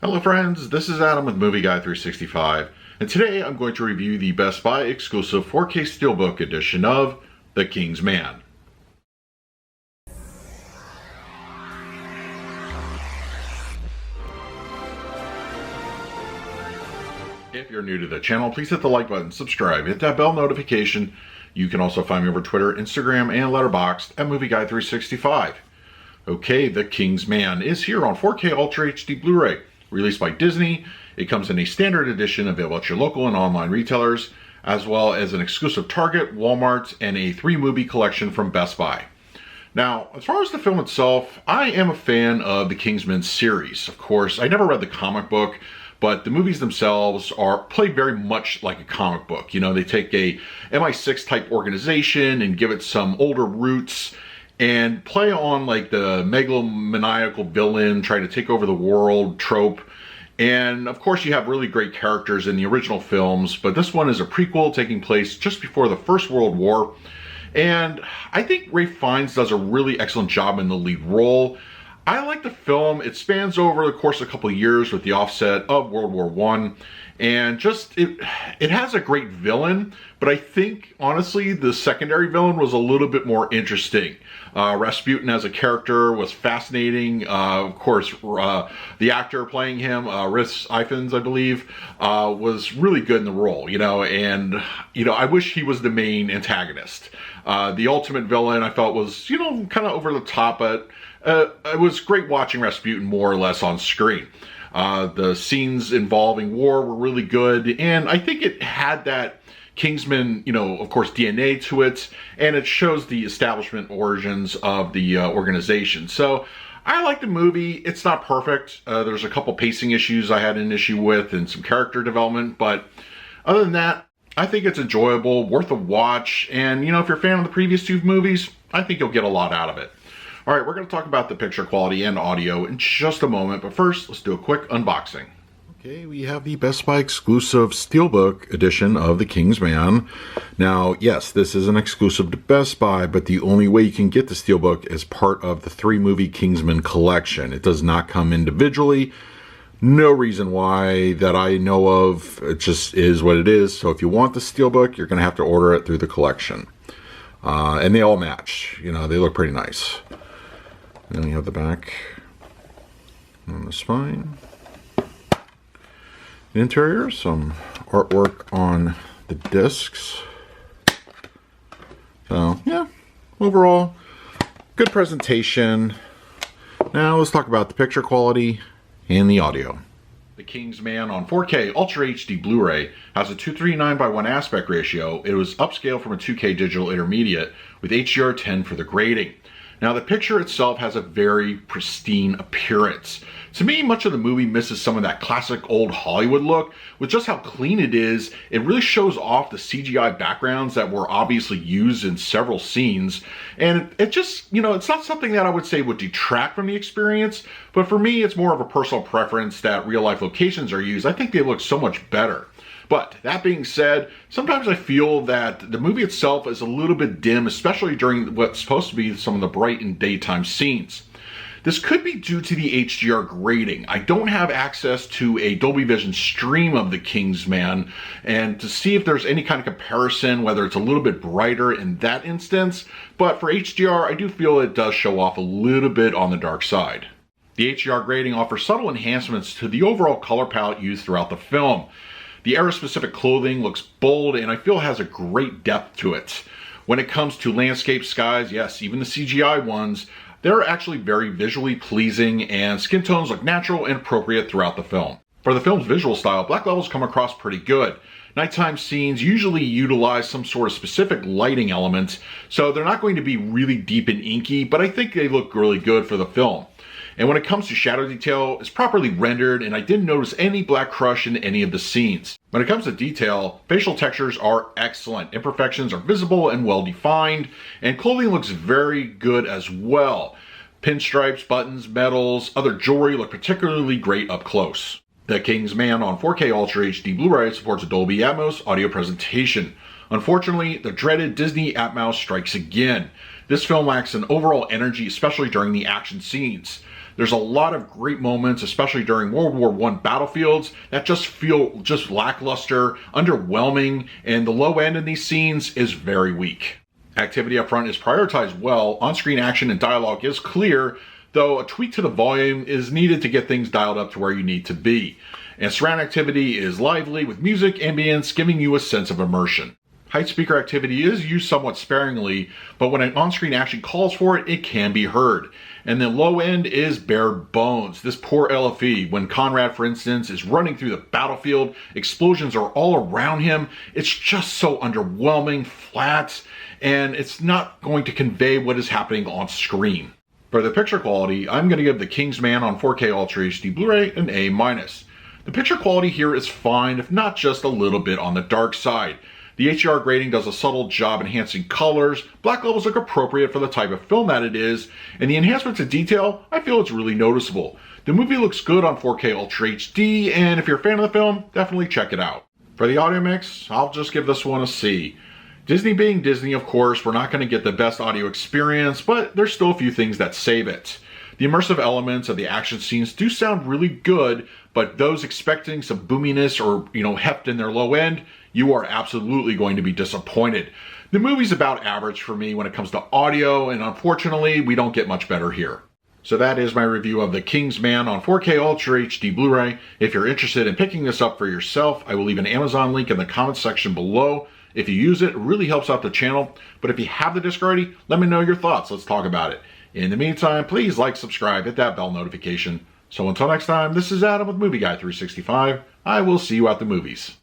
Hello friends, this is Adam with Movie Guy 365, and today I'm going to review the Best Buy exclusive 4K Steelbook edition of The King's Man. If you're new to the channel, please hit the like button, subscribe, hit that bell notification. You can also find me over Twitter, Instagram, and Letterboxd at Movie Guy 365. Okay, The King's Man is here on 4K Ultra HD Blu-ray. Released by Disney, it comes in a standard edition available at your local and online retailers, as well as an exclusive Target, Walmart, and a 3-movie collection from Best Buy. Now, as far as the film itself, I am a fan of the Kingsman series. Of course, I never read the comic book, but the movies themselves play very much like a comic book. You know, they take a MI6 type organization and give it some older roots and play on like the megalomaniacal villain trying to take over the world trope. And of course you have really great characters in the original films, but this one is a prequel taking place just before the First World War. And I think Ralph Fiennes does a really excellent job in the lead role. I like the film. It spans over the course of a couple of years with the offset of World War I. And just, it has a great villain, but I think, honestly, the secondary villain was a little bit more interesting. Rasputin as a character was fascinating. Of course, the actor playing him, Rhys Ifans, I believe, was really good in the role, you know, and, you know, I wish he was the main antagonist. The ultimate villain, I felt, was, you know, kind of over the top, but it was great watching Rasputin more or less on screen. The scenes involving war were really good, and I think it had that Kingsman, you know, of course, DNA to it, and it shows the establishment origins of the organization. So I like the movie. It's not perfect. There's a couple pacing issues I had an issue with and some character development, but other than that, I think it's enjoyable, worth a watch, and, you know, if you're a fan of the previous two movies, I think you'll get a lot out of it. All right, we're going to talk about the picture quality and audio in just a moment, but first, let's do a quick unboxing. Okay, we have the Best Buy exclusive Steelbook edition of The King's Man. Now, yes, this is an exclusive to Best Buy, but the only way you can get the Steelbook is part of the 3-movie Kingsman collection. It does not come individually. No reason why that I know of. It just is what it is. So if you want the Steelbook, you're going to have to order it through the collection. And they all match. You know, they look pretty nice. And then you have the back on the spine. The interior, some artwork on the discs. So, yeah, overall, good presentation. Now let's talk about the picture quality and the audio. The King's Man on 4K Ultra HD Blu-ray has a 239:1 aspect ratio. It was upscaled from a 2K digital intermediate with HDR10 for the grading. Now, the picture itself has a very pristine appearance. To me, much of the movie misses some of that classic old Hollywood look. With just how clean it is, it really shows off the CGI backgrounds that were obviously used in several scenes. And it just, you know, it's not something that I would say would detract from the experience, but for me, it's more of a personal preference that real-life locations are used. I think they look so much better. But that being said, sometimes I feel that the movie itself is a little bit dim, especially during what's supposed to be some of the bright and daytime scenes. This could be due to the HDR grading. I don't have access to a Dolby Vision stream of The King's Man, and to see if there's any kind of comparison, whether it's a little bit brighter in that instance, but for HDR, I do feel it does show off a little bit on the dark side. The HDR grading offers subtle enhancements to the overall color palette used throughout the film. The era-specific clothing looks bold and I feel has a great depth to it. When it comes to landscape skies, yes, even the CGI ones, they're actually very visually pleasing and skin tones look natural and appropriate throughout the film. For the film's visual style, black levels come across pretty good. Nighttime scenes usually utilize some sort of specific lighting element, so they're not going to be really deep and inky, but I think they look really good for the film. And when it comes to shadow detail, it's properly rendered, and I didn't notice any black crush in any of the scenes. When it comes to detail, facial textures are excellent. Imperfections are visible and well defined, and clothing looks very good as well. Pinstripes, buttons, medals, other jewelry look particularly great up close. The King's Man on 4K Ultra HD Blu-ray supports a Dolby Atmos audio presentation. Unfortunately, the dreaded Disney Atmos strikes again. This film lacks an overall energy, especially during the action scenes. There's a lot of great moments, especially during World War I battlefields, that just feel just lackluster, underwhelming, and the low end in these scenes is very weak. Activity up front is prioritized well, on-screen action and dialogue is clear, though a tweak to the volume is needed to get things dialed up to where you need to be. And surround activity is lively, with music ambience giving you a sense of immersion. Height speaker activity is used somewhat sparingly, but when an on-screen action calls for it, it can be heard. And the low end is bare bones. This poor LFE, when Conrad, for instance, is running through the battlefield, explosions are all around him. It's just so underwhelming, flat, and it's not going to convey what is happening on screen. For the picture quality, I'm going to give The King's Man on 4K Ultra HD Blu-ray an A-. The picture quality here is fine, if not just a little bit on the dark side. The HDR grading does a subtle job enhancing colors, black levels look appropriate for the type of film that it is, and the enhancement to detail, I feel it's really noticeable. The movie looks good on 4K Ultra HD, and if you're a fan of the film, definitely check it out. For the audio mix, I'll just give this one a C. Disney being Disney, of course, we're not going to get the best audio experience, but there's still a few things that save it. The immersive elements of the action scenes do sound really good, but those expecting some boominess or, heft in their low end, you are absolutely going to be disappointed. The movie's about average for me when it comes to audio, and unfortunately, we don't get much better here. So that is my review of The King's Man on 4K Ultra HD Blu-ray. If you're interested in picking this up for yourself, I will leave an Amazon link in the comments section below. If you use it, it really helps out the channel. But if you have the disc already, let me know your thoughts. Let's talk about it. In the meantime, please like, subscribe, hit that bell notification. So until next time, this is Adam with Movie Guy 365. I will see you at the movies.